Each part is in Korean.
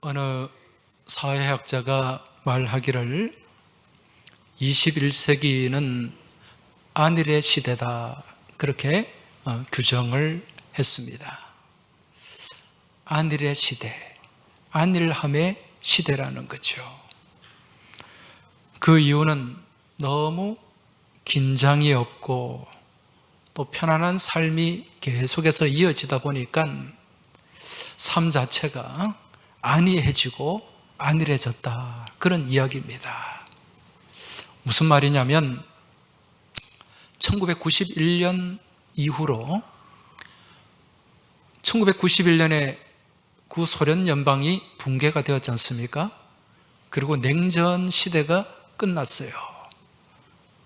어느 사회학자가 말하기를 21세기는 안일의 시대다, 그렇게 규정을 했습니다. 안일의 시대, 안일함의 시대라는 거죠. 그 이유는 너무 긴장이 없고 또 편안한 삶이 계속해서 이어지다 보니까 삶 자체가 안이해지고 안일해졌다, 그런 이야기입니다. 무슨 말이냐면 1991년 이후로 1991년에 구소련 연방이 붕괴가 되었지 않습니까? 그리고 냉전 시대가 끝났어요.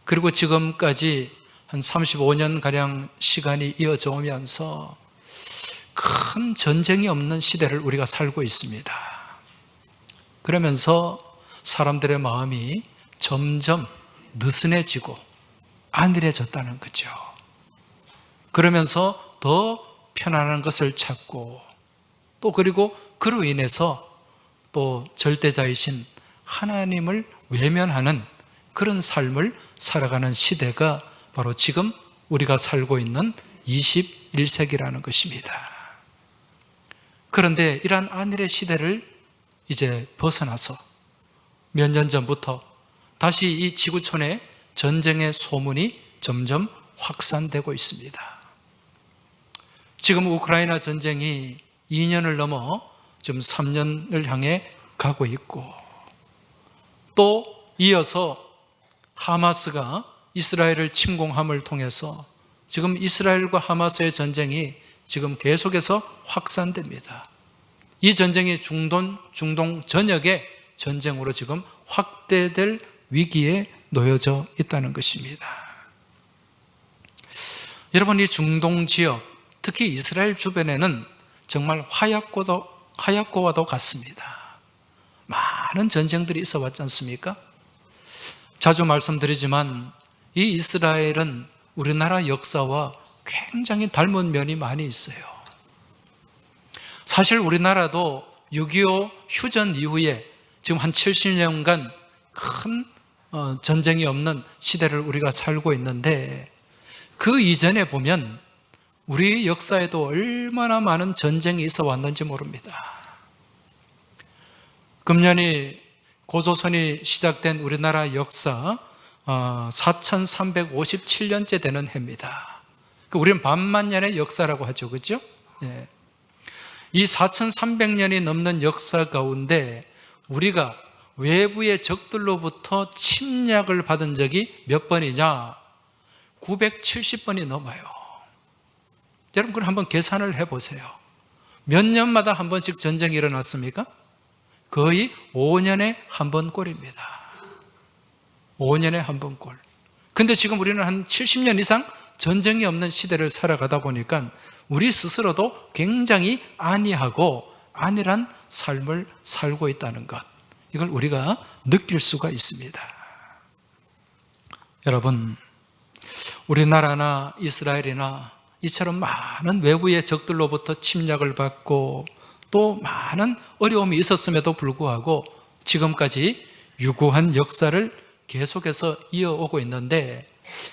그리고 지금까지 한 35년가량 시간이 이어져 오면서 큰 전쟁이 없는 시대를 우리가 살고 있습니다. 그러면서 사람들의 마음이 점점 느슨해지고 안일해졌다는 거죠. 그러면서 더 편안한 것을 찾고 또 그리고 그로 인해서 또 절대자이신 하나님을 외면하는 그런 삶을 살아가는 시대가 바로 지금 우리가 살고 있는 21세기라는 것입니다. 그런데 이러한 안일의 시대를 이제 벗어나서 몇 년 전부터 다시 이 지구촌에 전쟁의 소문이 점점 확산되고 있습니다. 지금 우크라이나 전쟁이 2년을 넘어 지금 3년을 향해 가고 있고 또 이어서 하마스가 이스라엘을 침공함을 통해서 지금 이스라엘과 하마스의 전쟁이 지금 계속해서 확산됩니다. 이 전쟁이 중동 전역의 전쟁으로 지금 확대될 위기에 놓여져 있다는 것입니다. 여러분, 이 중동 지역, 특히 이스라엘 주변에는 정말 화약고와도 같습니다. 많은 전쟁들이 있어 왔지 않습니까? 자주 말씀드리지만 이 이스라엘은 우리나라 역사와 굉장히 닮은 면이 많이 있어요. 사실 우리나라도 6.25 휴전 이후에 지금 한 70년간 큰 전쟁이 없는 시대를 우리가 살고 있는데 그 이전에 보면 우리 역사에도 얼마나 많은 전쟁이 있어 왔는지 모릅니다. 금년이 고조선이 시작된 우리나라 역사 4357년째 되는 해입니다. 우리는 반만년의 역사라고 하죠, 그렇죠? 예. 이 4300년이 넘는 역사 가운데 우리가 외부의 적들로부터 침략을 받은 적이 몇 번이냐? 970번이 넘어요. 여러분, 그럼 한번 계산을 해보세요. 몇 년마다 한 번씩 전쟁이 일어났습니까? 거의 5년에 한 번 꼴입니다. 5년에 한 번 꼴. 근데 지금 우리는 한 70년 이상 전쟁이 없는 시대를 살아가다 보니까 우리 스스로도 굉장히 안이하고 안일한 삶을 살고 있다는 것, 이걸 우리가 느낄 수가 있습니다. 여러분, 우리나라나 이스라엘이나 이처럼 많은 외부의 적들로부터 침략을 받고 또 많은 어려움이 있었음에도 불구하고 지금까지 유구한 역사를 계속해서 이어오고 있는데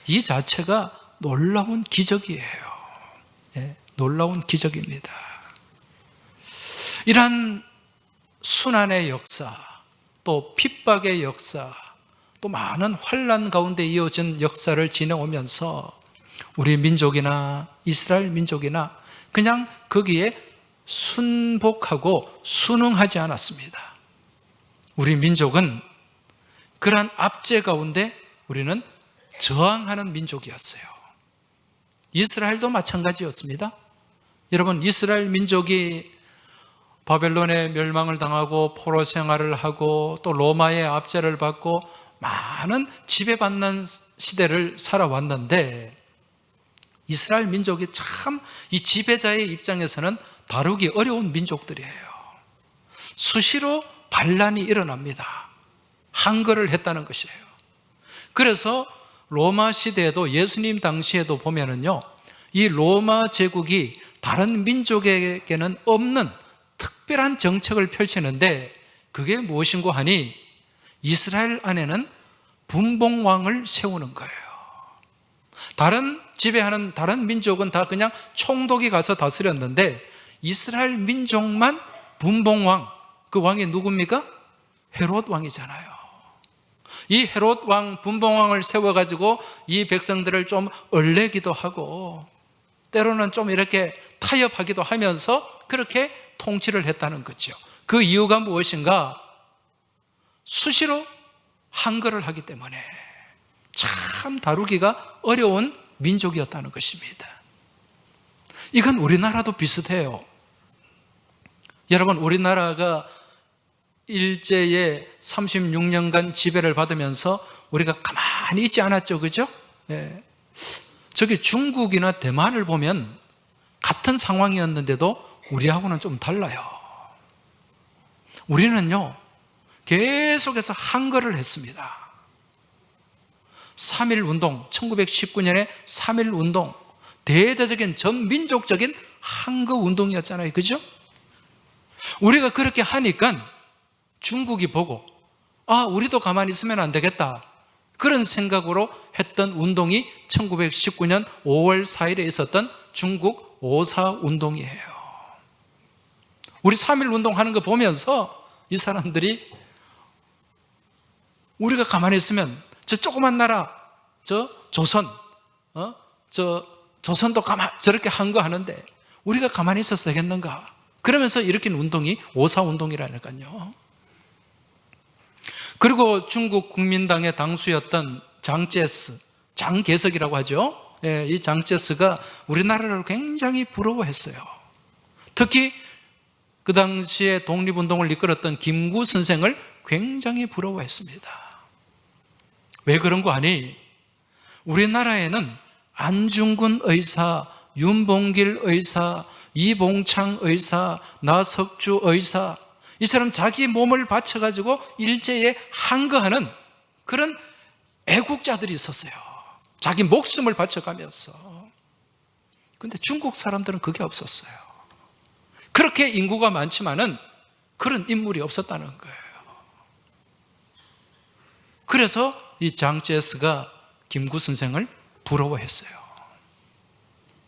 이 자체가 놀라운 기적이에요. 예, 놀라운 기적입니다. 이러한 순환의 역사, 또 핍박의 역사, 또 많은 환난 가운데 이어진 역사를 지내오면서 우리 민족이나 이스라엘 민족이나 그냥 거기에 순복하고 순응하지 않았습니다. 우리 민족은 그러한 압제 가운데 우리는 저항하는 민족이었어요. 이스라엘도 마찬가지였습니다. 여러분, 이스라엘 민족이 바벨론의 멸망을 당하고 포로 생활을 하고 또 로마의 압제를 받고 많은 지배받는 시대를 살아왔는데 이스라엘 민족이 참 이 지배자의 입장에서는 다루기 어려운 민족들이에요. 수시로 반란이 일어납니다. 항거를 했다는 것이에요. 그래서 로마 시대에도 예수님 당시에도 보면은요, 이 로마 제국이 다른 민족에게는 없는 특별한 정책을 펼치는데 그게 무엇인고 하니 이스라엘 안에는 분봉왕을 세우는 거예요. 지배하는 다른 민족은 다 그냥 총독이 가서 다스렸는데 이스라엘 민족만 분봉왕, 그 왕이 누굽니까? 헤롯 왕이잖아요. 이 헤롯 왕, 분봉왕을 세워가지고 이 백성들을 좀 얼레기도 하고 때로는 좀 이렇게 타협하기도 하면서 그렇게 통치를 했다는 거죠. 그 이유가 무엇인가? 수시로 한거를 하기 때문에 참 다루기가 어려운 민족이었다는 것입니다. 이건 우리나라도 비슷해요. 여러분, 우리나라가 일제에 36년간 지배를 받으면서 우리가 가만히 있지 않았죠, 그죠? 예. 저기 중국이나 대만을 보면 같은 상황이었는데도 우리하고는 좀 달라요. 우리는요, 계속해서 한거를 했습니다. 3.1운동, 1919년에 3.1운동, 대대적인 전민족적인 한거운동이었잖아요, 그죠? 우리가 그렇게 하니까 중국이 보고 우리도 가만히 있으면 안 되겠다, 그런 생각으로 했던 운동이 1919년 5월 4일에 있었던 중국 오사운동이에요. 우리 3.1운동 하는 거 보면서 이 사람들이 우리가 가만히 있으면 저 조그만 나라, 저 조선, 조선도 저렇게 한 거 하는데 우리가 가만히 있어서 되겠는가? 그러면서 일으킨 운동이 오사운동이라니까요. 그리고 중국 국민당의 당수였던 장개석이라고 하죠. 예, 이 장제스가 우리나라를 굉장히 부러워했어요. 특히 그 당시에 독립운동을 이끌었던 김구 선생을 굉장히 부러워했습니다. 왜 그런 거 아니? 우리나라에는 안중근 의사, 윤봉길 의사, 이봉창 의사, 나석주 의사, 이 사람 자기 몸을 바쳐가지고 일제에 한거하는 그런 애국자들이 있었어요. 자기 목숨을 바쳐가면서. 근데 중국 사람들은 그게 없었어요. 그렇게 인구가 많지만은 그런 인물이 없었다는 거예요. 그래서 이 장제스가 김구 선생을 부러워했어요.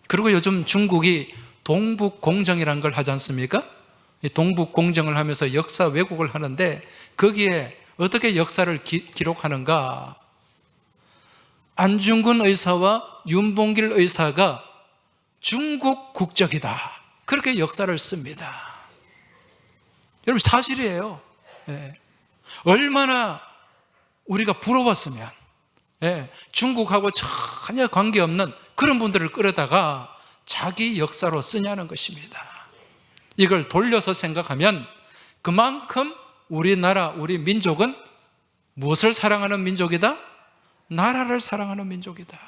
그리고 요즘 중국이 동북공정이라는 걸 하지 않습니까? 이 동북공정을 하면서 역사 왜곡을 하는데 거기에 어떻게 역사를 기록하는가? 안중근 의사와 윤봉길 의사가 중국 국적이다, 그렇게 역사를 씁니다. 여러분, 사실이에요. 예. 얼마나 우리가 부러웠으면, 예, 중국하고 전혀 관계없는 그런 분들을 끌어다가 자기 역사로 쓰냐는 것입니다. 이걸 돌려서 생각하면 그만큼 우리나라, 우리 민족은 무엇을 사랑하는 민족이다? 나라를 사랑하는 민족이다.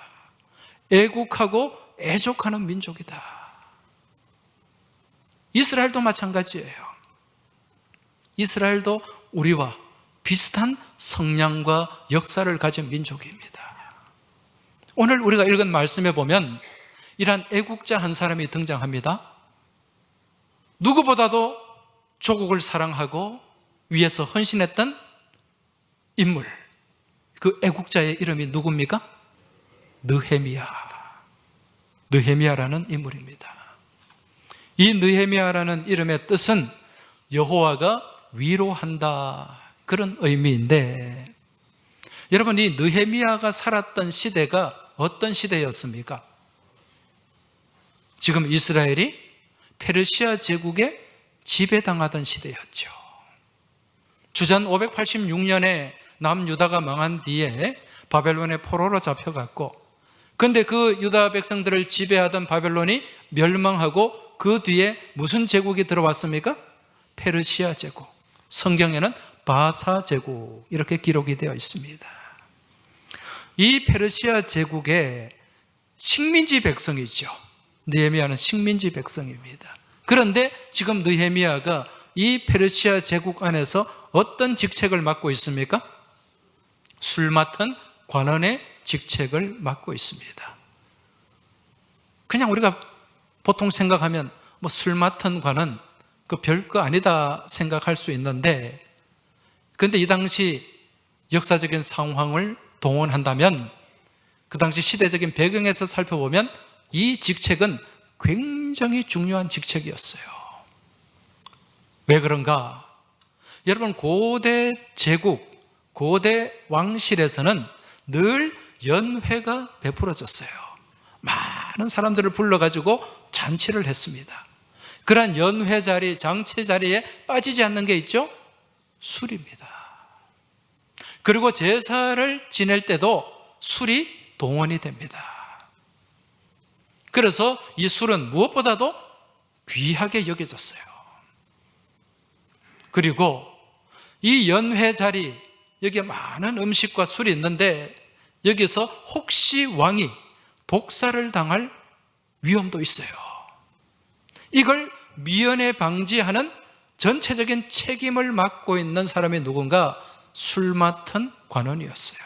애국하고 애족하는 민족이다. 이스라엘도 마찬가지예요. 이스라엘도 우리와 비슷한 성향과 역사를 가진 민족입니다. 오늘 우리가 읽은 말씀에 보면 이러한 애국자 한 사람이 등장합니다. 누구보다도 조국을 사랑하고 위해서 헌신했던 인물, 그 애국자의 이름이 누굽니까? 느헤미야라는 인물입니다. 이 느헤미야라는 이름의 뜻은 여호와가 위로한다, 그런 의미인데, 여러분, 이 느헤미야가 살았던 시대가 어떤 시대였습니까? 지금 이스라엘이 페르시아 제국에 지배당하던 시대였죠. 주전 586년에 남유다가 망한 뒤에 바벨론의 포로로 잡혀갔고, 그런데 그 유다 백성들을 지배하던 바벨론이 멸망하고 그 뒤에 무슨 제국이 들어왔습니까? 페르시아 제국. 성경에는 바사 제국, 이렇게 기록이 되어 있습니다. 이 페르시아 제국의 식민지 백성이죠. 느헤미야는 식민지 백성입니다. 그런데 지금 느헤미야가 이 페르시아 제국 안에서 어떤 직책을 맡고 있습니까? 술 맡은 관원의 직책을 맡고 있습니다. 그냥 우리가 보통 생각하면 술 맡은 관은 그 별거 아니다 생각할 수 있는데, 그런데 이 당시 역사적인 상황을 동원한다면, 그 당시 시대적인 배경에서 살펴보면 이 직책은 굉장히 중요한 직책이었어요. 왜 그런가? 여러분, 고대 제국, 고대 왕실에서는 늘 연회가 베풀어졌어요. 많은 사람들을 불러가지고 잔치를 했습니다. 그러한 연회 자리, 장치 자리에 빠지지 않는 게 있죠? 술입니다. 그리고 제사를 지낼 때도 술이 동원이 됩니다. 그래서 이 술은 무엇보다도 귀하게 여겨졌어요. 그리고 이 연회 자리, 여기에 많은 음식과 술이 있는데 여기서 혹시 왕이 독사를 당할 위험도 있어요. 이걸 미연에 방지하는 전체적인 책임을 맡고 있는 사람이 누군가? 술 맡은 관원이었어요.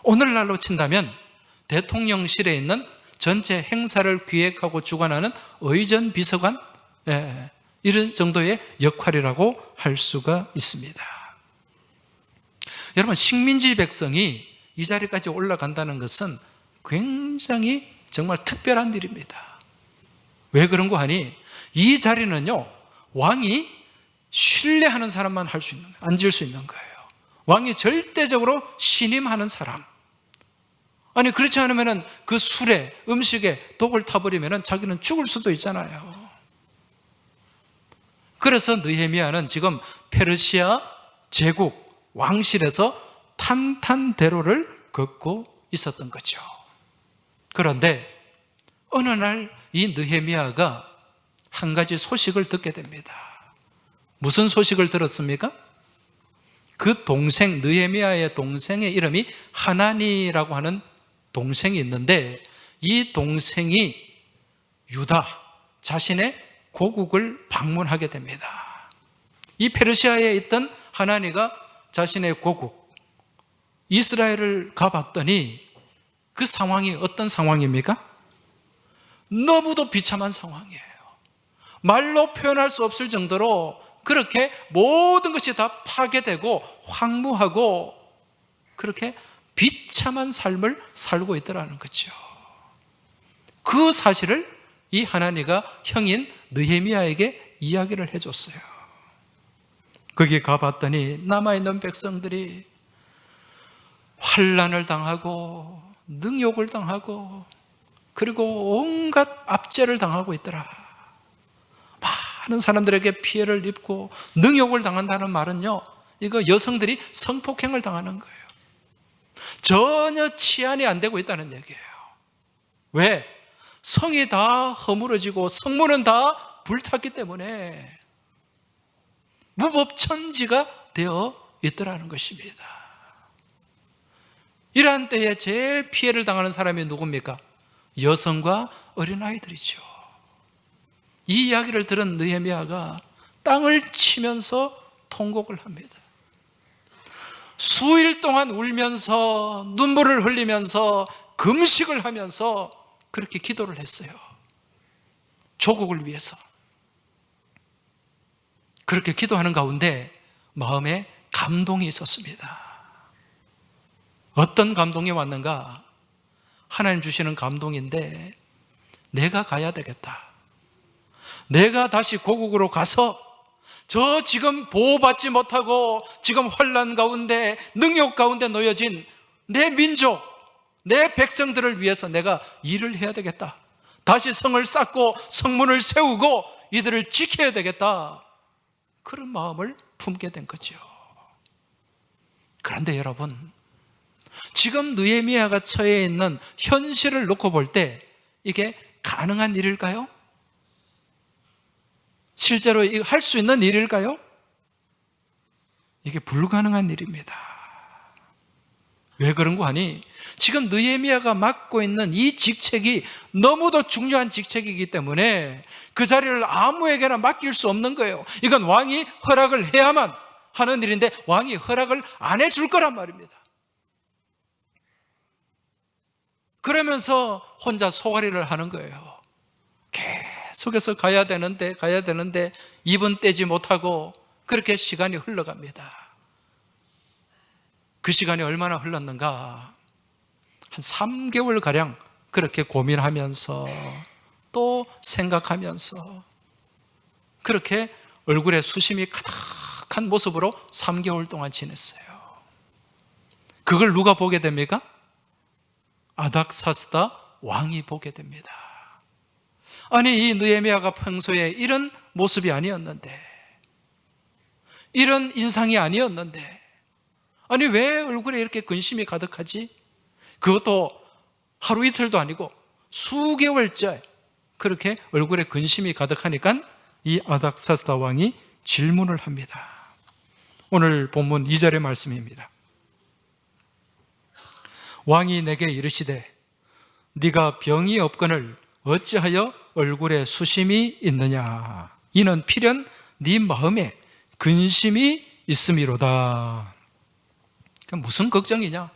오늘날로 친다면 대통령실에 있는 전체 행사를 기획하고 주관하는 의전 비서관, 이런 정도의 역할이라고 할 수가 있습니다. 여러분, 식민지 백성이 이 자리까지 올라간다는 것은 굉장히 정말 특별한 일입니다. 왜 그런 거 하니? 이 자리는요, 왕이 신뢰하는 사람만 할 수 있는, 앉을 수 있는 거예요. 왕이 절대적으로 신임하는 사람. 아니, 그렇지 않으면 그 술에, 음식에 독을 타버리면 자기는 죽을 수도 있잖아요. 그래서 느헤미야는 지금 페르시아 제국 왕실에서 탄탄대로를 걷고 있었던 거죠. 그런데 어느 날 이 느헤미야가 한 가지 소식을 듣게 됩니다. 무슨 소식을 들었습니까? 그 동생, 느헤미야의 동생의 이름이 하나니라고 하는 동생이 있는데, 이 동생이 유다, 자신의 고국을 방문하게 됩니다. 이 페르시아에 있던 하나니가 자신의 고국 이스라엘을 가봤더니 그 상황이 어떤 상황입니까? 너무도 비참한 상황이에요. 말로 표현할 수 없을 정도로 그렇게 모든 것이 다 파괴되고 황무하고 그렇게 비참한 삶을 살고 있더라는 거죠. 그 사실을 이 하나니가 형인 느헤미야에게 이야기를 해줬어요. 거기 가봤더니 남아있는 백성들이 환난을 당하고 능욕을 당하고 그리고 온갖 압제를 당하고 있더라. 많은 사람들에게 피해를 입고 능욕을 당한다는 말은요, 이거 여성들이 성폭행을 당하는 거예요. 전혀 치안이 안 되고 있다는 얘기예요. 왜? 성이 다 허물어지고 성문은 다 불탔기 때문에 무법천지가 되어 있더라는 것입니다. 이러한 때에 제일 피해를 당하는 사람이 누굽니까? 여성과 어린아이들이죠. 이 이야기를 들은 느헤미야가 땅을 치면서 통곡을 합니다. 수일 동안 울면서 눈물을 흘리면서 금식을 하면서 그렇게 기도를 했어요. 조국을 위해서. 그렇게 기도하는 가운데 마음에 감동이 있었습니다. 어떤 감동이 왔는가? 하나님 주시는 감동인데, 내가 가야 되겠다. 내가 다시 고국으로 가서 저 지금 보호받지 못하고 지금 환난 가운데 능욕 가운데 놓여진 내 민족, 내 백성들을 위해서 내가 일을 해야 되겠다. 다시 성을 쌓고 성문을 세우고 이들을 지켜야 되겠다. 그런 마음을 품게 된 거죠. 그런데 여러분, 지금 느헤미야가 처해 있는 현실을 놓고 볼 때 이게 가능한 일일까요? 실제로 할 수 있는 일일까요? 이게 불가능한 일입니다. 왜 그런 거 하니? 지금 느헤미야가 맡고 있는 이 직책이 너무도 중요한 직책이기 때문에 그 자리를 아무에게나 맡길 수 없는 거예요. 이건 왕이 허락을 해야만 하는 일인데 왕이 허락을 안 해줄 거란 말입니다. 그러면서 혼자 소가리를 하는 거예요. 계속해서 가야 되는데 입은 떼지 못하고 그렇게 시간이 흘러갑니다. 그 시간이 얼마나 흘렀는가? 한 3개월가량 그렇게 고민하면서 또 생각하면서 그렇게 얼굴에 수심이 가득한 모습으로 3개월 동안 지냈어요. 그걸 누가 보게 됩니까? 아닥사스다 왕이 보게 됩니다. 아니, 이 느헤미야가 평소에 이런 모습이 아니었는데, 이런 인상이 아니었는데, 아니 왜 얼굴에 이렇게 근심이 가득하지? 그것도 하루 이틀도 아니고 수개월째 그렇게 얼굴에 근심이 가득하니까 이 아닥사스다 왕이 질문을 합니다. 오늘 본문 2절의 말씀입니다. 왕이 내게 이르시되 네가 병이 없거늘 어찌하여 얼굴에 수심이 있느냐? 이는 필연 네 마음에 근심이 있음이로다. 무슨 걱정이냐?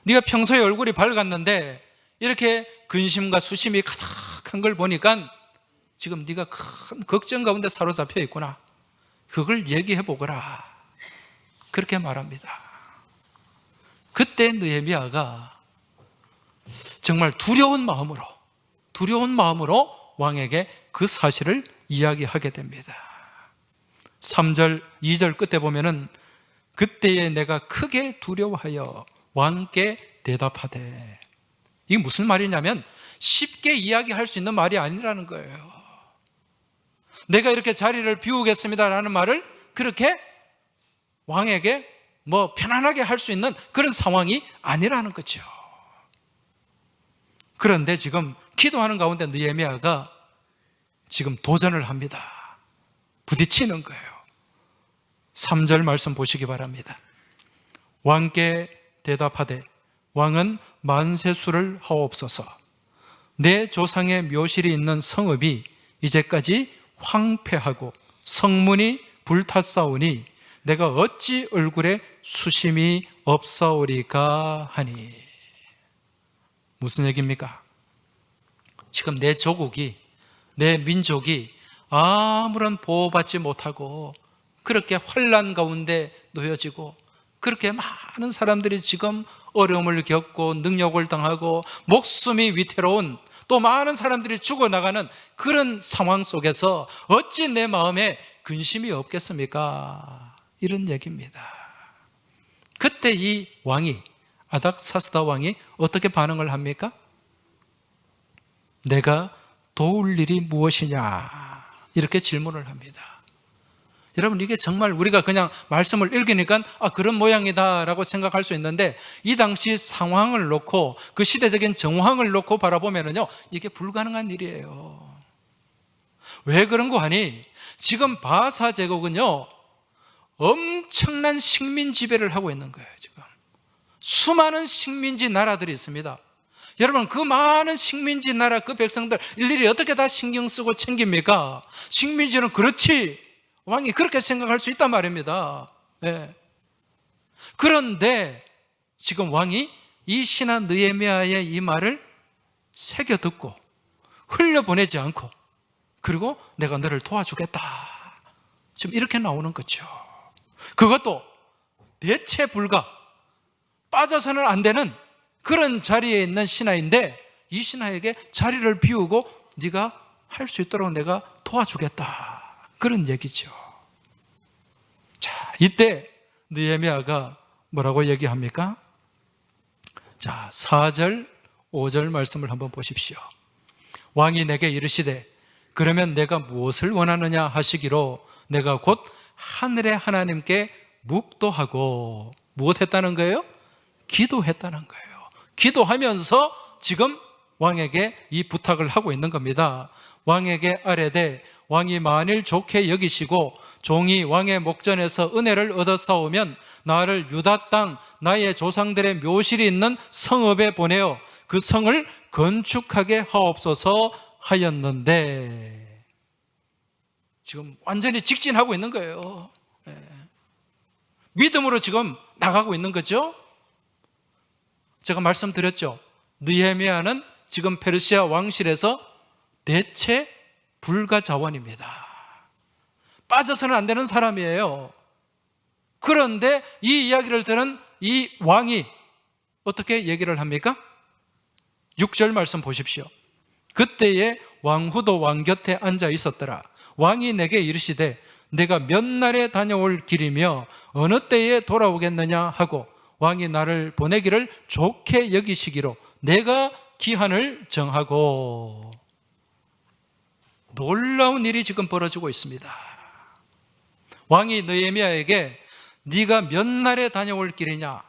네가 평소에 얼굴이 밝았는데 이렇게 근심과 수심이 가득한 걸 보니까 지금 네가 큰 걱정 가운데 사로잡혀 있구나. 그걸 얘기해 보거라. 그렇게 말합니다. 그때 느헤미야가 정말 두려운 마음으로 왕에게 그 사실을 이야기하게 됩니다. 3절, 2절 끝에 보면은 그때에 내가 크게 두려워하여 왕께 대답하되, 이게 무슨 말이냐면 쉽게 이야기할 수 있는 말이 아니라는 거예요. 내가 이렇게 자리를 비우겠습니다라는 말을 그렇게 왕에게 편안하게 할 수 있는 그런 상황이 아니라는 거죠. 그런데 지금 기도하는 가운데 느헤미야가 지금 도전을 합니다. 부딪히는 거예요. 3절 말씀 보시기 바랍니다. 왕께 대답하되 왕은 만세수를 하옵소서. 내 조상의 묘실이 있는 성읍이 이제까지 황폐하고 성문이 불탔사오니 내가 어찌 얼굴에 수심이 없사오리까 하니. 무슨 얘기입니까? 지금 내 조국이, 내 민족이 아무런 보호받지 못하고 그렇게 환난 가운데 놓여지고 그렇게 많은 사람들이 지금 어려움을 겪고 능욕을 당하고 목숨이 위태로운, 또 많은 사람들이 죽어나가는 그런 상황 속에서 어찌 내 마음에 근심이 없겠습니까? 이런 얘기입니다. 그때 이 왕이, 아닥사스다 왕이 어떻게 반응을 합니까? 내가 도울 일이 무엇이냐? 이렇게 질문을 합니다. 여러분, 이게 정말 우리가 그냥 말씀을 읽으니까 그런 모양이다라고 생각할 수 있는데, 이 당시 상황을 놓고, 그 시대적인 정황을 놓고 바라보면요, 이게 불가능한 일이에요. 왜 그런 거 하니? 지금 바사 제국은요, 엄청난 식민 지배를 하고 있는 거예요. 지금 수많은 식민지 나라들이 있습니다. 여러분, 그 많은 식민지 나라 그 백성들 일일이 어떻게 다 신경 쓰고 챙깁니까? 식민지는 그렇지, 왕이 그렇게 생각할 수 있단 말입니다. 네. 그런데 지금 왕이 이 신하 느헤미야의 이 말을 새겨 듣고 흘려보내지 않고, 그리고 내가 너를 도와주겠다, 지금 이렇게 나오는 거죠. 그것도 대체 불가, 빠져서는 안 되는 그런 자리에 있는 신하인데, 이 신하에게 자리를 비우고 네가 할 수 있도록 내가 도와주겠다, 그런 얘기죠. 자, 이때 느헤미야가 뭐라고 얘기합니까? 자, 4절, 5절 말씀을 한번 보십시오. 왕이 내게 이르시되 그러면 내가 무엇을 원하느냐 하시기로 내가 곧 하늘의 하나님께 묵도하고, 무엇했다는 거예요? 기도했다는 거예요. 기도하면서 지금 왕에게 이 부탁을 하고 있는 겁니다. 왕에게 아뢰되 왕이 만일 좋게 여기시고 종이 왕의 목전에서 은혜를 얻어싸오면 나를 유다 땅 나의 조상들의 묘실이 있는 성읍에 보내어 그 성을 건축하게 하옵소서 하였는데, 지금 완전히 직진하고 있는 거예요. 믿음으로 지금 나가고 있는 거죠. 제가 말씀드렸죠. 느헤미야는 지금 페르시아 왕실에서 대체 불가자원입니다. 빠져서는 안 되는 사람이에요. 그런데 이 이야기를 들은 이 왕이 어떻게 얘기를 합니까? 6절 말씀 보십시오. 그때에 왕후도 왕 곁에 앉아 있었더라. 왕이 내게 이르시되 내가 몇 날에 다녀올 길이며 어느 때에 돌아오겠느냐 하고 왕이 나를 보내기를 좋게 여기시기로 내가 기한을 정하고. 놀라운 일이 지금 벌어지고 있습니다. 왕이 느헤미야에게 네가 몇 날에 다녀올 길이냐,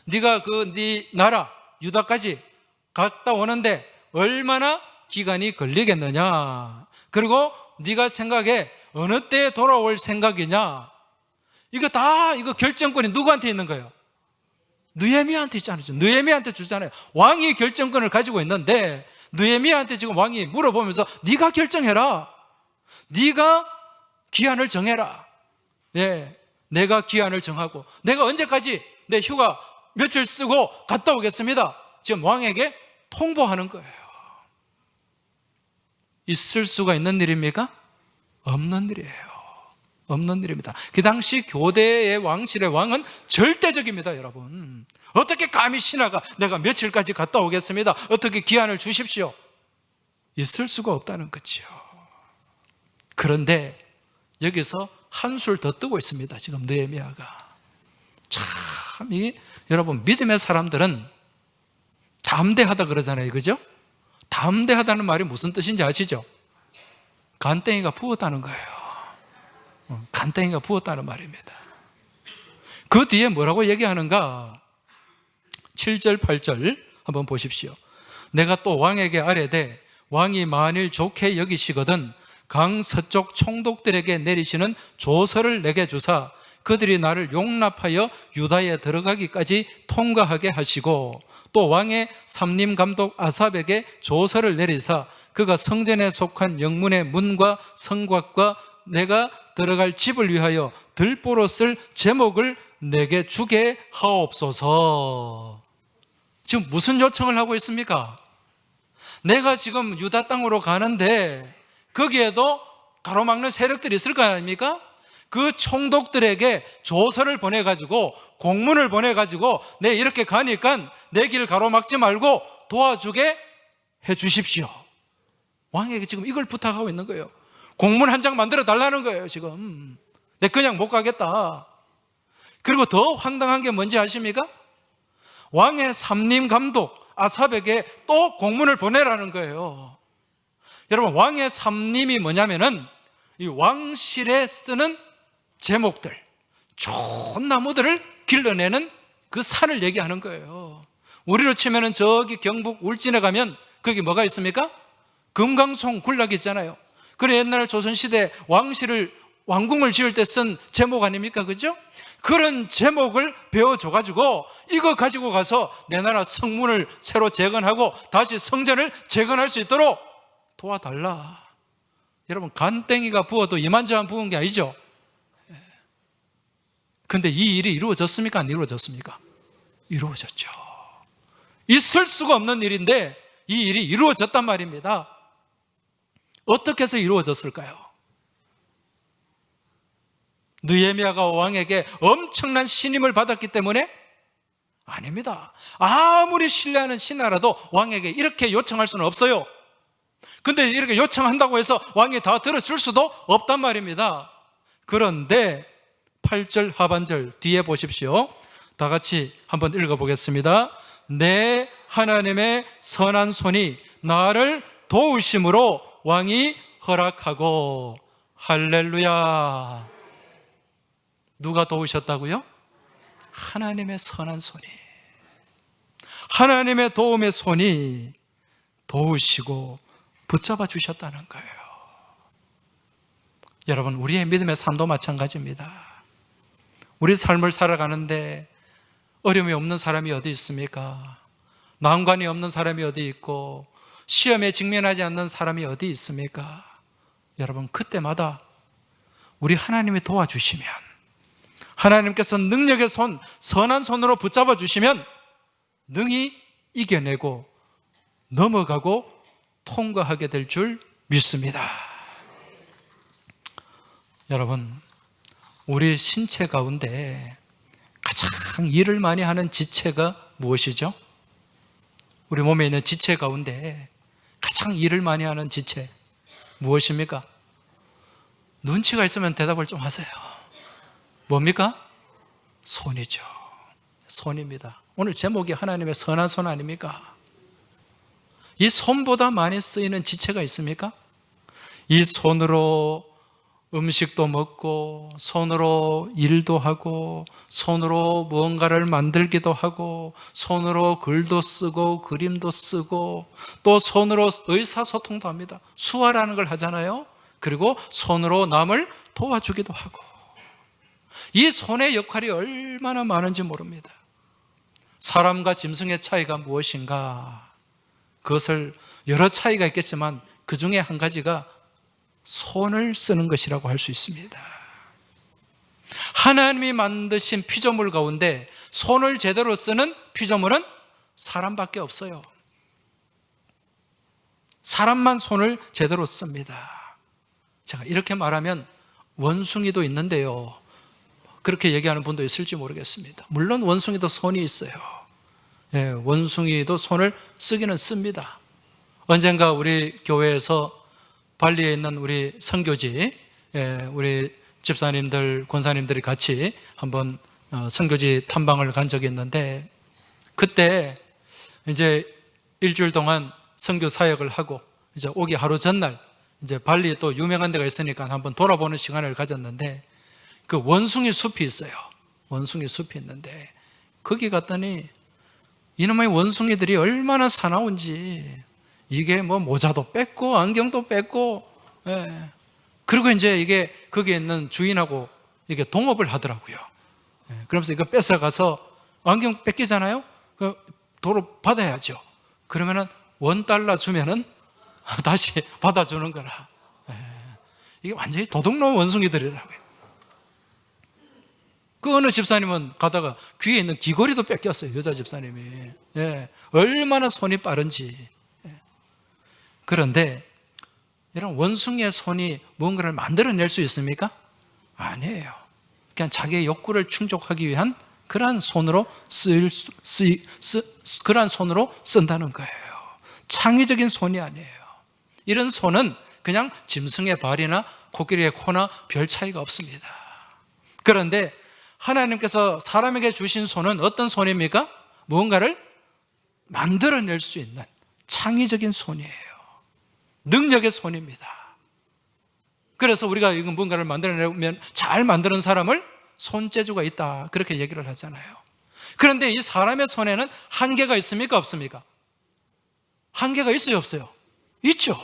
네가 네 나라 유다까지 갔다 오는데 얼마나 기간이 걸리겠느냐, 그리고 네가 생각해 어느 때에 돌아올 생각이냐, 이거 결정권이 누구한테 있는 거예요? 느헤미야한테 있잖아요. 느헤미야한테 주잖아요. 왕이 결정권을 가지고 있는데 느헤미야한테 지금 왕이 물어보면서 네가 결정해라, 네가 기한을 정해라. 예, 내가 기한을 정하고 내가 언제까지 내 휴가 며칠 쓰고 갔다 오겠습니다. 지금 왕에게 통보하는 거예요. 있을 수가 있는 일입니까? 없는 일이에요. 없는 일입니다. 그 당시 교대의 왕실의 왕은 절대적입니다, 여러분. 어떻게 감히 신하가 내가 며칠까지 갔다 오겠습니다, 어떻게 기한을 주십시오? 있을 수가 없다는 거죠. 그런데 여기서 한술 더 뜨고 있습니다. 지금 느헤미야가. 참, 여러분, 믿음의 사람들은 담대하다 그러잖아요, 그죠? 담대하다는 말이 무슨 뜻인지 아시죠? 간땡이가 부었다는 거예요. 간땡이가 부었다는 말입니다. 그 뒤에 뭐라고 얘기하는가? 7절 8절 한번 보십시오. 내가 또 왕에게 아뢰되 왕이 만일 좋게 여기시거든 강 서쪽 총독들에게 내리시는 조서를 내게 주사 그들이 나를 용납하여 유다에 들어가기까지 통과하게 하시고, 또 왕의 삼림 감독 아삽에게 조서를 내리사 그가 성전에 속한 영문의 문과 성곽과 내가 들어갈 집을 위하여 들보로 쓸 제목을 내게 주게 하옵소서. 지금 무슨 요청을 하고 있습니까? 내가 지금 유다 땅으로 가는데 거기에도 가로막는 세력들이 있을 거 아닙니까? 그 총독들에게 조서를 보내가지고 공문을 보내가지고 내 이렇게 가니까 내 길 가로막지 말고 도와주게 해 주십시오. 왕에게 지금 이걸 부탁하고 있는 거예요. 공문 한 장 만들어 달라는 거예요. 지금 내 그냥 못 가겠다. 그리고 더 황당한 게 뭔지 아십니까? 왕의 삼림 감독 아삽에게 또 공문을 보내라는 거예요. 여러분, 왕의 삼림이 뭐냐면은 이 왕실에 쓰는 제목들, 좋은 나무들을 길러내는 그 산을 얘기하는 거예요. 우리로 치면은 저기 경북 울진에 가면 거기 뭐가 있습니까? 금강송 군락이 있잖아요. 그래, 옛날 조선시대 왕궁을 지을 때 쓴 제목 아닙니까? 그죠? 그런 제목을 배워줘가지고 이거 가지고 가서 내 나라 성문을 새로 재건하고 다시 성전을 재건할 수 있도록 도와달라. 여러분, 간땡이가 부어도 이만저만 부은 게 아니죠. 근데 이 일이 이루어졌습니까? 안 이루어졌습니까? 이루어졌죠. 있을 수가 없는 일인데 이 일이 이루어졌단 말입니다. 어떻게 해서 이루어졌을까요? 느헤미야가 왕에게 엄청난 신임을 받았기 때문에? 아닙니다. 아무리 신뢰하는 신하라도 왕에게 이렇게 요청할 수는 없어요. 근데 이렇게 요청한다고 해서 왕이 다 들어줄 수도 없단 말입니다. 그런데 8절 하반절 뒤에 보십시오. 다 같이 한번 읽어보겠습니다. 내 하나님의 선한 손이 나를 도우심으로 왕이 허락하고. 할렐루야. 누가 도우셨다고요? 하나님의 선한 손이, 하나님의 도움의 손이 도우시고 붙잡아 주셨다는 거예요. 여러분, 우리의 믿음의 삶도 마찬가지입니다. 우리 삶을 살아가는데 어려움이 없는 사람이 어디 있습니까? 난관이 없는 사람이 어디 있고 시험에 직면하지 않는 사람이 어디 있습니까? 여러분, 그때마다 우리 하나님이 도와주시면, 하나님께서 능력의 손, 선한 손으로 붙잡아 주시면 능히 이겨내고 넘어가고 통과하게 될 줄 믿습니다. 여러분, 우리 신체 가운데 가장 일을 많이 하는 지체가 무엇이죠? 우리 몸에 있는 지체 가운데 가장 일을 많이 하는 지체 무엇입니까? 눈치가 있으면 대답을 좀 하세요. 뭡니까? 손이죠. 손입니다. 오늘 제목이 하나님의 선한 손 아닙니까? 이 손보다 많이 쓰이는 지체가 있습니까? 이 손으로 음식도 먹고, 손으로 일도 하고, 손으로 무언가를 만들기도 하고, 손으로 글도 쓰고, 그림도 쓰고, 또 손으로 의사소통도 합니다. 수화라는 걸 하잖아요. 그리고 손으로 남을 도와주기도 하고. 이 손의 역할이 얼마나 많은지 모릅니다. 사람과 짐승의 차이가 무엇인가? 그것을 여러 차이가 있겠지만 그 중에 한 가지가 손을 쓰는 것이라고 할 수 있습니다. 하나님이 만드신 피조물 가운데 손을 제대로 쓰는 피조물은 사람밖에 없어요. 사람만 손을 제대로 씁니다. 제가 이렇게 말하면 원숭이도 있는데요, 그렇게 얘기하는 분도 있을지 모르겠습니다. 물론 원숭이도 손이 있어요. 예, 원숭이도 손을 쓰기는 씁니다. 언젠가 우리 교회에서 발리에 있는 우리 선교지, 우리 집사님들, 권사님들이 같이 한번 선교지 탐방을 간 적이 있는데, 그때 이제 일주일 동안 선교 사역을 하고 이제 오기 하루 전날 이제 발리에 또 유명한 데가 있으니까 한번 돌아보는 시간을 가졌는데, 그 원숭이 숲이 있어요. 원숭이 숲이 있는데 거기 갔더니 이놈의 원숭이들이 얼마나 사나운지, 이게 뭐 모자도 뺐고 안경도 뺐고, 예. 그리고 이제 이게 거기에 있는 주인하고 이게 동업을 하더라고요. 예. 그러면서 이거 뺏어가서 안경 뺏기잖아요. 도로 받아야죠. 그러면은 $1 주면은 다시 받아주는 거라. 예. 이게 완전히 도둑놈 원숭이들이라고요. 그 어느 집사님은 가다가 귀에 있는 귀걸이도 뺏겼어요. 여자 집사님이. 예. 얼마나 손이 빠른지. 예. 그런데 이런 원숭이의 손이 무언가를 만들어낼 수 있습니까? 아니에요. 그냥 자기의 욕구를 충족하기 위한 그러한 손으로 그러한 손으로 쓴다는 거예요. 창의적인 손이 아니에요. 이런 손은 그냥 짐승의 발이나 코끼리의 코나 별 차이가 없습니다. 그런데 하나님께서 사람에게 주신 손은 어떤 손입니까? 무언가를 만들어낼 수 있는 창의적인 손이에요. 능력의 손입니다. 그래서 우리가 이건 뭔가를 만들어내면 잘 만드는 사람을 손재주가 있다, 그렇게 얘기를 하잖아요. 그런데 이 사람의 손에는 한계가 있습니까? 없습니까? 한계가 있어요? 없어요? 있죠.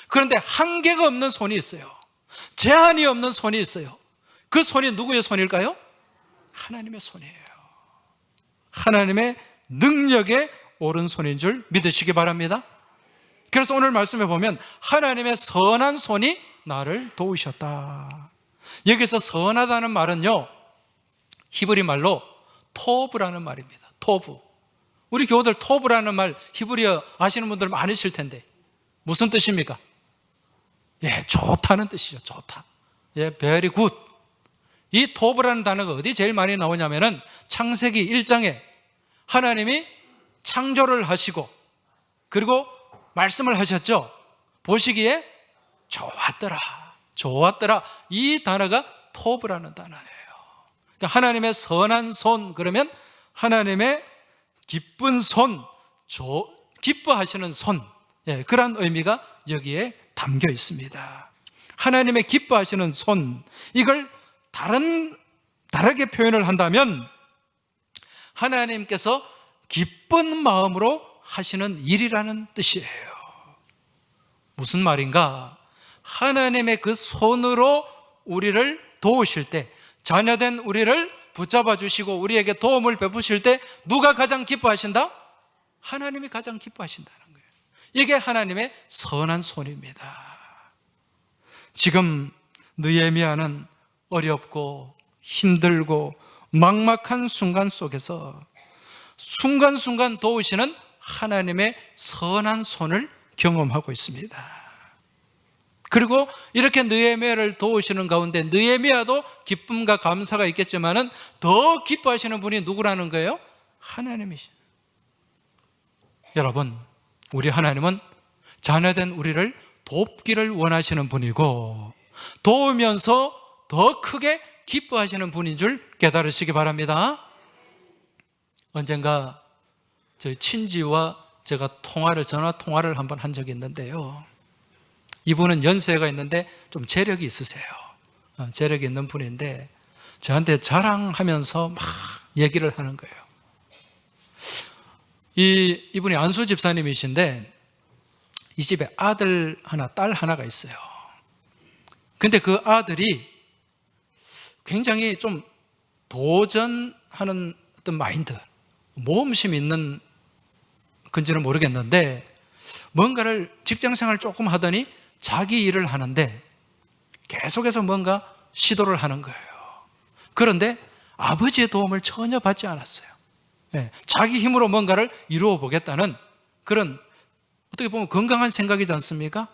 그런데 한계가 없는 손이 있어요. 제한이 없는 손이 있어요. 그 손이 누구의 손일까요? 하나님의 손이에요. 하나님의 능력의 오른손인 줄 믿으시기 바랍니다. 그래서 오늘 말씀에 보면 하나님의 선한 손이 나를 도우셨다. 여기서 선하다는 말은요, 히브리 말로 토브라는 말입니다. 토브. 우리 교우들 토브라는 말 히브리어 아시는 분들 많으실 텐데 무슨 뜻입니까? 예, 좋다는 뜻이죠. 좋다. 예, very good. 이 토브라는 단어가 어디 제일 많이 나오냐면은 창세기 1장에 하나님이 창조를 하시고 그리고 말씀을 하셨죠. 보시기에 좋았더라. 좋았더라. 이 단어가 토브라는 단어예요. 그러니까 하나님의 선한 손, 그러면 하나님의 기쁜 손, 기뻐하시는 손, 예, 그런 의미가 여기에 담겨 있습니다. 하나님의 기뻐하시는 손, 이걸 다르게 표현을 한다면 하나님께서 기쁜 마음으로 하시는 일이라는 뜻이에요. 무슨 말인가? 하나님의 그 손으로 우리를 도우실 때, 자녀된 우리를 붙잡아 주시고 우리에게 도움을 베푸실 때 누가 가장 기뻐하신다? 하나님이 가장 기뻐하신다는 거예요. 이게 하나님의 선한 손입니다. 지금 느헤미야는 어렵고 힘들고 막막한 순간 속에서 순간순간 도우시는 하나님의 선한 손을 경험하고 있습니다. 그리고 이렇게 느헤미야를 도우시는 가운데 느헤미야도 기쁨과 감사가 있겠지만은 더 기뻐하시는 분이 누구라는 거예요? 하나님이시죠. 여러분, 우리 하나님은 자녀된 우리를 돕기를 원하시는 분이고 도우면서 더 크게 기뻐하시는 분인 줄 깨달으시기 바랍니다. 언젠가 저희 친지와 제가 전화 통화를 한번 한 적이 있는데요, 이분은 연세가 있는데 좀 재력이 있으세요. 재력이 있는 분인데 저한테 자랑하면서 막 얘기를 하는 거예요. 이분이 안수 집사님이신데 이 집에 아들 하나, 딸 하나가 있어요. 근데 그 아들이 굉장히 좀 도전하는 어떤 마인드, 모험심 있는 건지는 모르겠는데 뭔가를 직장생활 조금 하더니 자기 일을 하는데 계속해서 뭔가 시도를 하는 거예요. 그런데 아버지의 도움을 전혀 받지 않았어요. 자기 힘으로 뭔가를 이루어 보겠다는 그런, 어떻게 보면 건강한 생각이지 않습니까?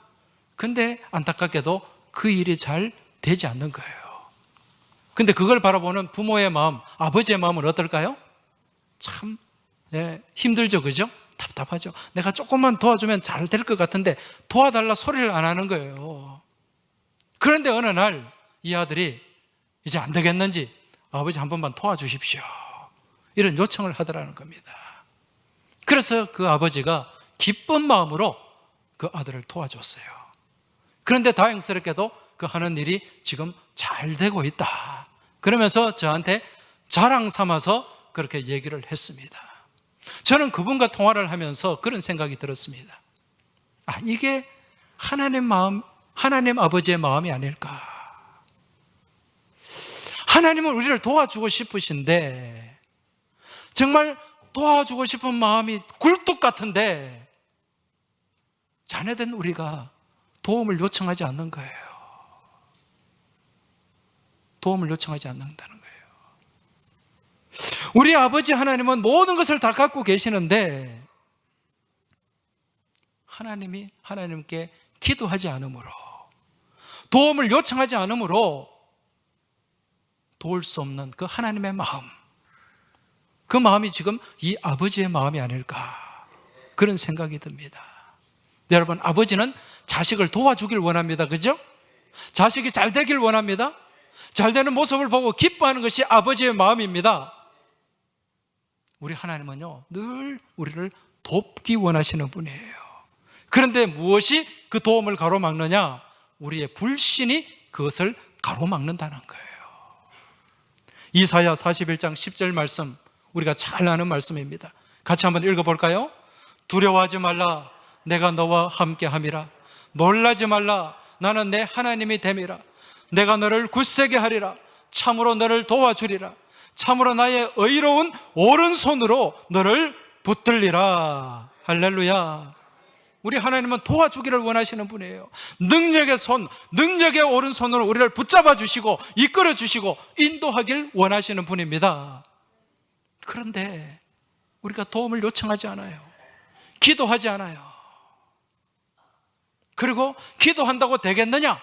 근데 안타깝게도 그 일이 잘 되지 않는 거예요. 근데 그걸 바라보는 부모의 마음, 아버지의 마음은 어떨까요? 참 힘들죠, 그죠? 답답하죠. 내가 조금만 도와주면 잘 될 것 같은데 도와달라 소리를 안 하는 거예요. 그런데 어느 날 이 아들이 이제 안 되겠는지 아버지 한 번만 도와주십시오, 이런 요청을 하더라는 겁니다. 그래서 그 아버지가 기쁜 마음으로 그 아들을 도와줬어요. 그런데 다행스럽게도 그 하는 일이 지금 잘 되고 있다, 그러면서 저한테 자랑 삼아서 그렇게 얘기를 했습니다. 저는 그분과 통화를 하면서 그런 생각이 들었습니다. 이게 하나님 마음, 하나님 아버지의 마음이 아닐까. 하나님은 우리를 도와주고 싶으신데 정말 도와주고 싶은 마음이 굴뚝 같은데 자녀된 우리가 도움을 요청하지 않는 거예요. 도움을 요청하지 않는다는 거예요. 우리 아버지 하나님은 모든 것을 다 갖고 계시는데 하나님이 하나님께 기도하지 않으므로, 도움을 요청하지 않으므로 도울 수 없는 그 하나님의 마음, 그 마음이 지금 이 아버지의 마음이 아닐까, 그런 생각이 듭니다. 여러분, 아버지는 자식을 도와주길 원합니다. 그죠? 자식이 잘 되길 원합니다. 잘 되는 모습을 보고 기뻐하는 것이 아버지의 마음입니다. 우리 하나님은요, 늘 우리를 돕기 원하시는 분이에요. 그런데 무엇이 그 도움을 가로막느냐? 우리의 불신이 그것을 가로막는다는 거예요. 이사야 41장 10절 말씀, 우리가 잘 아는 말씀입니다. 같이 한번 읽어볼까요? 두려워하지 말라, 내가 너와 함께함이라. 놀라지 말라, 나는 내 하나님이 됨이라. 내가 너를 굳세게 하리라. 참으로 너를 도와주리라. 참으로 나의 의로운 오른손으로 너를 붙들리라. 할렐루야. 우리 하나님은 도와주기를 원하시는 분이에요. 능력의 손, 능력의 오른손으로 우리를 붙잡아 주시고 이끌어 주시고 인도하길 원하시는 분입니다. 그런데 우리가 도움을 요청하지 않아요. 기도하지 않아요. 그리고 기도한다고 되겠느냐?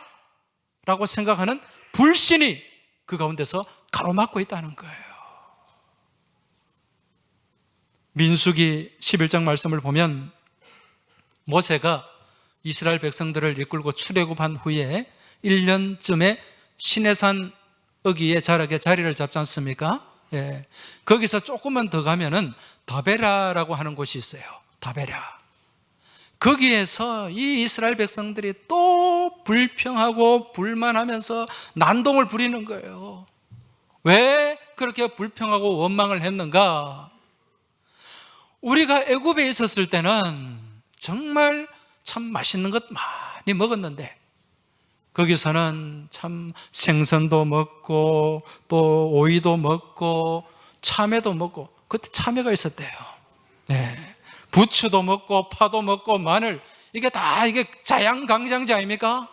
라고 생각하는 불신이 그 가운데서 가로막고 있다는 거예요. 민수기 11장 말씀을 보면 모세가 이스라엘 백성들을 이끌고 출애굽한 후에 1년쯤에 시내산 어귀의 자락에 자리를 잡지 않습니까? 거기서 조금만 더 가면은 다베라라고 하는 곳이 있어요. 다베라. 거기에서 이 이스라엘 백성들이 또 불평하고 불만하면서 난동을 부리는 거예요. 왜 그렇게 불평하고 원망을 했는가? 우리가 애굽에 있었을 때는 정말 참 맛있는 것 많이 먹었는데 거기서는 참 생선도 먹고 또 오이도 먹고 참외도 먹고, 그때 참외가 있었대요. 부추도 먹고 파도 먹고 마늘, 이게 다 이게 자양강장제 아닙니까?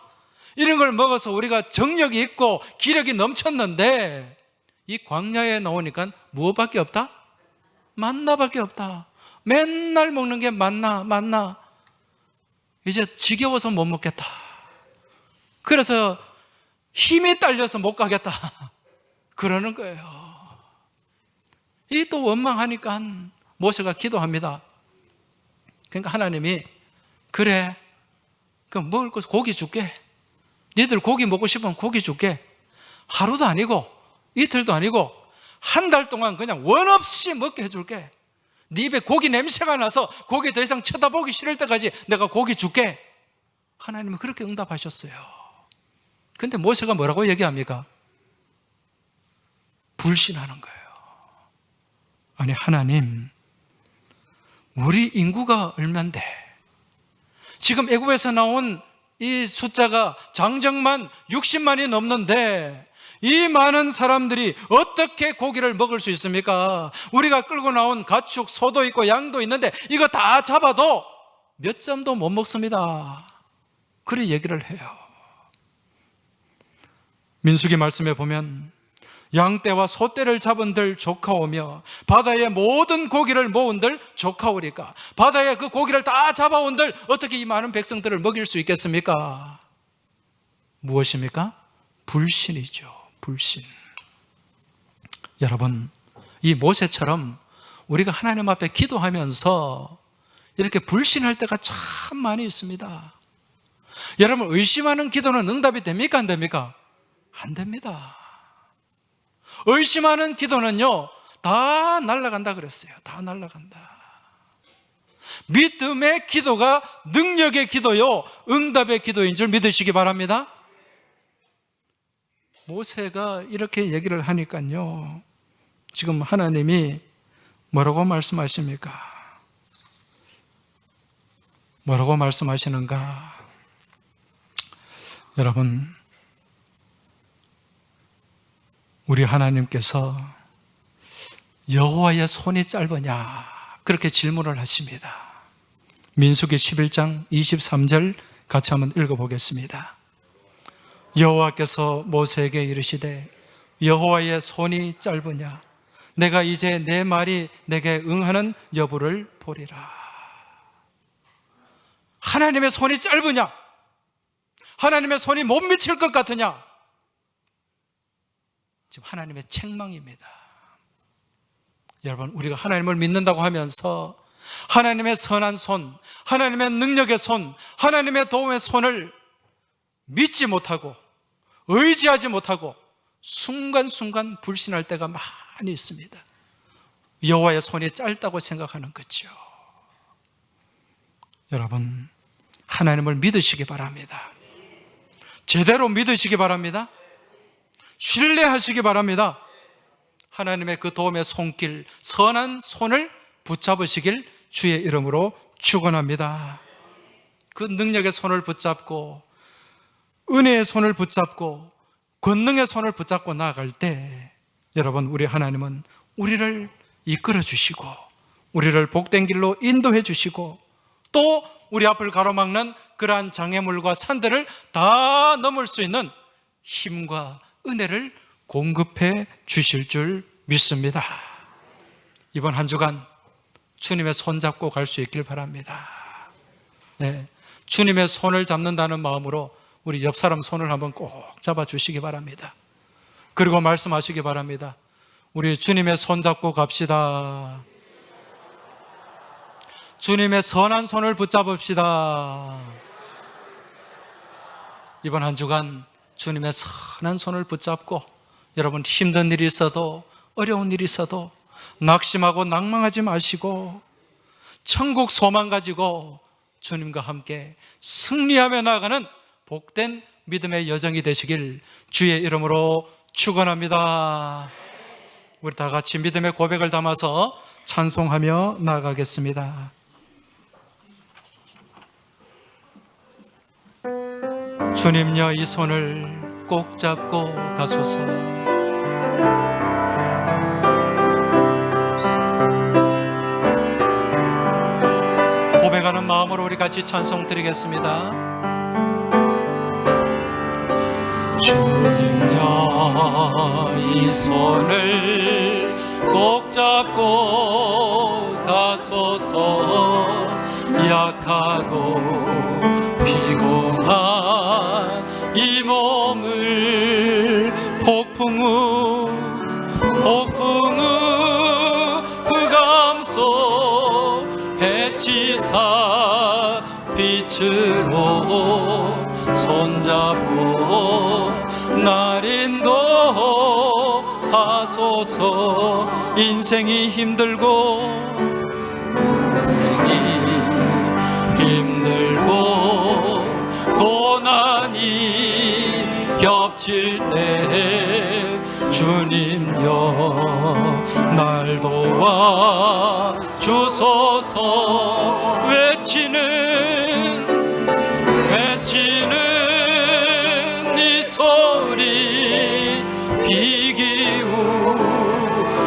이런 걸 먹어서 우리가 정력이 있고 기력이 넘쳤는데 이 광야에 나오니까 무엇밖에 없다? 만나밖에 없다. 맨날 먹는 게 만나. 이제 지겨워서 못 먹겠다. 그래서 힘이 딸려서 못 가겠다 그러는 거예요. 이 또 원망하니까 모세가 기도합니다. 그러니까 하나님이 그래, 그럼 먹을 거 고기 줄게. 니들 고기 먹고 싶으면 고기 줄게. 하루도 아니고 이틀도 아니고 한 달 동안 그냥 원 없이 먹게 해줄게. 네 입에 고기 냄새가 나서 고기 더 이상 쳐다보기 싫을 때까지 내가 고기 줄게. 하나님은 그렇게 응답하셨어요. 근데 모세가 뭐라고 얘기합니까? 불신하는 거예요. 아니, 하나님, 우리 인구가 얼만데 지금 애굽에서 나온 이 숫자가 장정만 60만이 넘는데 이 많은 사람들이 어떻게 고기를 먹을 수 있습니까? 우리가 끌고 나온 가축, 소도 있고 양도 있는데 이거 다 잡아도 몇 점도 못 먹습니다. 그래 얘기를 해요. 민수기 말씀에 보면 양떼와 소떼를 잡은들 조카오며 바다의 모든 고기를 모은들 조카오리까. 바다의 그 고기를 다 잡아온들 어떻게 이 많은 백성들을 먹일 수 있겠습니까? 무엇입니까? 불신이죠. 불신. 여러분, 이 모세처럼 우리가 하나님 앞에 기도하면서 이렇게 불신할 때가 참 많이 있습니다. 여러분, 의심하는 기도는 응답이 됩니까? 안 됩니까? 안 됩니다. 의심하는 기도는요, 다 날아간다 그랬어요. 다 날아간다. 믿음의 기도가 능력의 기도요, 응답의 기도인 줄 믿으시기 바랍니다. 모세가 이렇게 얘기를 하니까요, 지금 하나님이 뭐라고 말씀하십니까? 뭐라고 말씀하시는가? 여러분, 우리 하나님께서 여호와의 손이 짧으냐 그렇게 질문을 하십니다. 민수기 11장 23절 같이 한번 읽어보겠습니다. 여호와께서 모세에게 이르시되 여호와의 손이 짧으냐 내가 이제 내 말이 내게 응하는 여부를 보리라. 하나님의 손이 짧으냐? 하나님의 손이 못 미칠 것 같으냐? 지금 하나님의 책망입니다. 여러분, 우리가 하나님을 믿는다고 하면서 하나님의 선한 손, 하나님의 능력의 손, 하나님의 도움의 손을 믿지 못하고 의지하지 못하고 순간순간 불신할 때가 많이 있습니다. 여호와의 손이 짧다고 생각하는 거죠. 여러분, 하나님을 믿으시기 바랍니다. 제대로 믿으시기 바랍니다. 신뢰하시기 바랍니다. 하나님의 그 도움의 손길, 선한 손을 붙잡으시길 주의 이름으로 축원합니다. 그 능력의 손을 붙잡고 은혜의 손을 붙잡고 권능의 손을 붙잡고 나아갈 때 여러분, 우리 하나님은 우리를 이끌어 주시고 우리를 복된 길로 인도해 주시고 또 우리 앞을 가로막는 그러한 장애물과 산들을 다 넘을 수 있는 힘과 은혜를 공급해 주실 줄 믿습니다. 이번 한 주간 주님의 손 잡고 갈 수 있길 바랍니다. 네, 주님의 손을 잡는다는 마음으로 우리 옆 사람 손을 한번 꼭 잡아주시기 바랍니다. 그리고 말씀하시기 바랍니다. 우리 주님의 손 잡고 갑시다. 주님의 선한 손을 붙잡읍시다. 이번 한 주간 주님의 선한 손을 붙잡고 여러분, 힘든 일이 있어도 어려운 일이 있어도 낙심하고 낭망하지 마시고 천국 소망 가지고 주님과 함께 승리하며 나아가는 복된 믿음의 여정이 되시길 주의 이름으로 축원합니다. 우리 다 같이 믿음의 고백을 담아서 찬송하며 나아가겠습니다. 주님여, 이 손을 꼭 잡고 가소서. 고백하는 마음으로 우리 같이 찬송 드리겠습니다. 주님여, 이 손을 꼭 잡고 가소서. 약하고 피곤한 이 폭풍우 흑암소 해치사 빛으로 손잡고 날 인도하소서. 인생이 힘들고 고난이 겹칠 때 주님여 날 도와 주소서. 외치는 이 소리 귀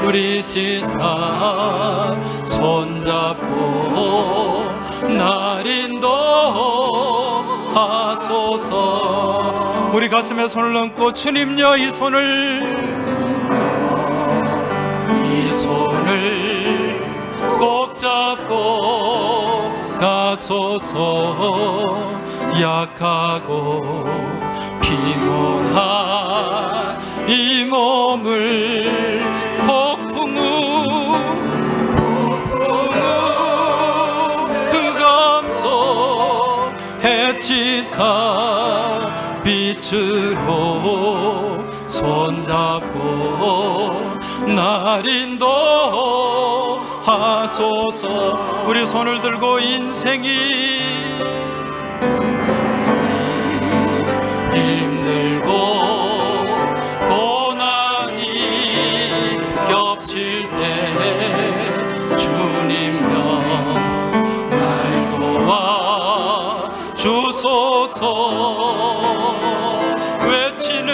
기울이시사 손잡고 날 인도하소서. 우리 가슴에 손을 얹고 주님여 이 손을 꼭 잡고 가소서. 약하고 피곤한 이 몸을 폭풍우 흑암소 해치사 빛으로 손잡고 날 인도하소서. 우리 손을 들고 인생이 힘들고 고난이 겹칠 때 주님여 날 도와 주소서. 외치는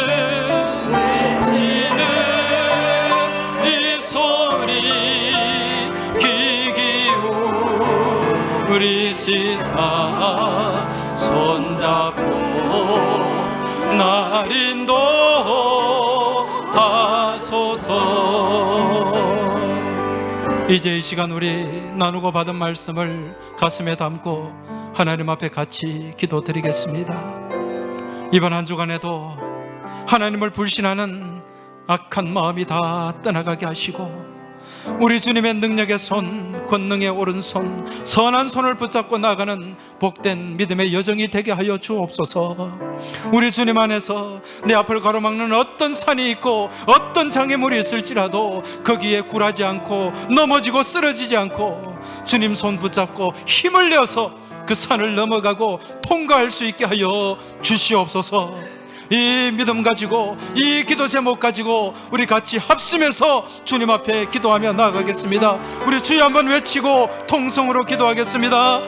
이 소리 귀 기울이시사 손잡고 날 인도하소서. 이제 이 시간 우리 나누고 받은 말씀을 가슴에 담고 하나님 앞에 같이 기도드리겠습니다. 이번 한 주간에도 하나님을 불신하는 악한 마음이 다 떠나가게 하시고 우리 주님의 능력의 손, 권능의 오른손, 선한 손을 붙잡고 나가는 복된 믿음의 여정이 되게 하여 주옵소서. 우리 주님 안에서 내 앞을 가로막는 어떤 산이 있고 어떤 장애물이 있을지라도 거기에 굴하지 않고 넘어지고 쓰러지지 않고 주님 손 붙잡고 힘을 내어서 그 산을 넘어가고 통과할 수 있게 하여 주시옵소서. 이 믿음 가지고 이 기도 제목 가지고 우리 같이 합심해서 주님 앞에 기도하며 나아가겠습니다. 우리 주여 한번 외치고 통성으로 기도하겠습니다.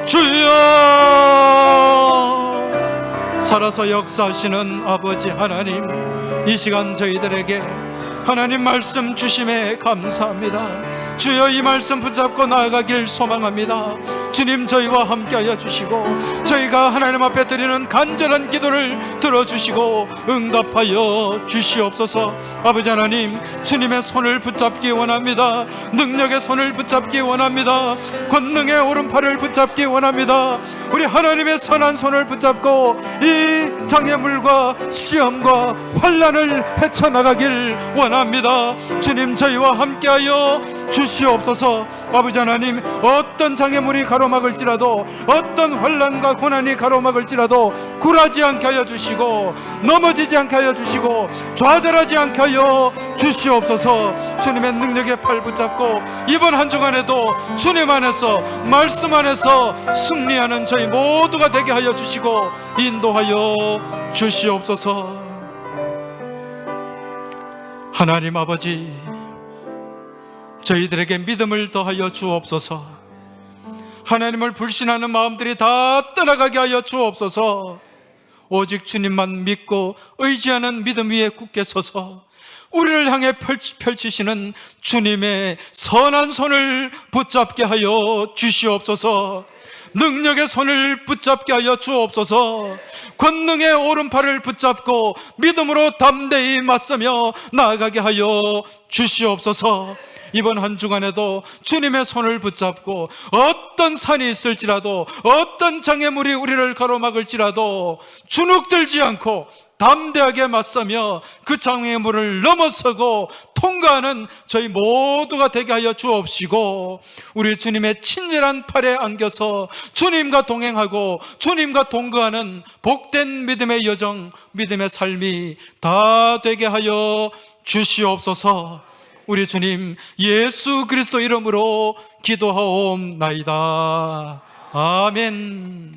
주여, 살아서 역사하시는 아버지 하나님, 이 시간 저희들에게 하나님 말씀 주심에 감사합니다. 주여 이 말씀 붙잡고 나아가길 소망합니다. 주님 저희와 함께하여 주시고 저희가 하나님 앞에 드리는 간절한 기도를 들어주시고 응답하여 주시옵소서. 아버지 하나님, 주님의 손을 붙잡기 원합니다. 능력의 손을 붙잡기 원합니다. 권능의 오른팔을 붙잡기 원합니다. 우리 하나님의 선한 손을 붙잡고 이 장애물과 시험과 환난을 헤쳐나가길 원합니다. 주님 저희와 함께하여 주시옵소서. 아버지 하나님, 어떤 장애물이 가로막을지라도 어떤 환난과 고난이 가로막을지라도 굴하지 않게 하여 주시고 넘어지지 않게 하여 주시고 좌절하지 않게 하여 주시옵소서. 주님의 능력의 팔 붙잡고 이번 한 주간에도 주님 안에서 말씀 안에서 승리하는 저희 모두가 되게 하여 주시고 인도하여 주시옵소서. 하나님 아버지, 저희들에게 믿음을 더하여 주옵소서. 하나님을 불신하는 마음들이 다 떠나가게 하여 주옵소서. 오직 주님만 믿고 의지하는 믿음 위에 굳게 서서 우리를 향해 펼치시는 주님의 선한 손을 붙잡게 하여 주시옵소서. 능력의 손을 붙잡게 하여 주옵소서. 권능의 오른팔을 붙잡고 믿음으로 담대히 맞서며 나아가게 하여 주시옵소서. 이번 한 주간에도 주님의 손을 붙잡고 어떤 산이 있을지라도 어떤 장애물이 우리를 가로막을지라도 주눅들지 않고 담대하게 맞서며 그 장애물을 넘어서고 통과하는 저희 모두가 되게 하여 주옵시고, 우리 주님의 친절한 팔에 안겨서 주님과 동행하고 주님과 동거하는 복된 믿음의 여정, 믿음의 삶이 다 되게 하여 주시옵소서. 우리 주님 예수 그리스도 이름으로 기도하옵나이다. 아멘.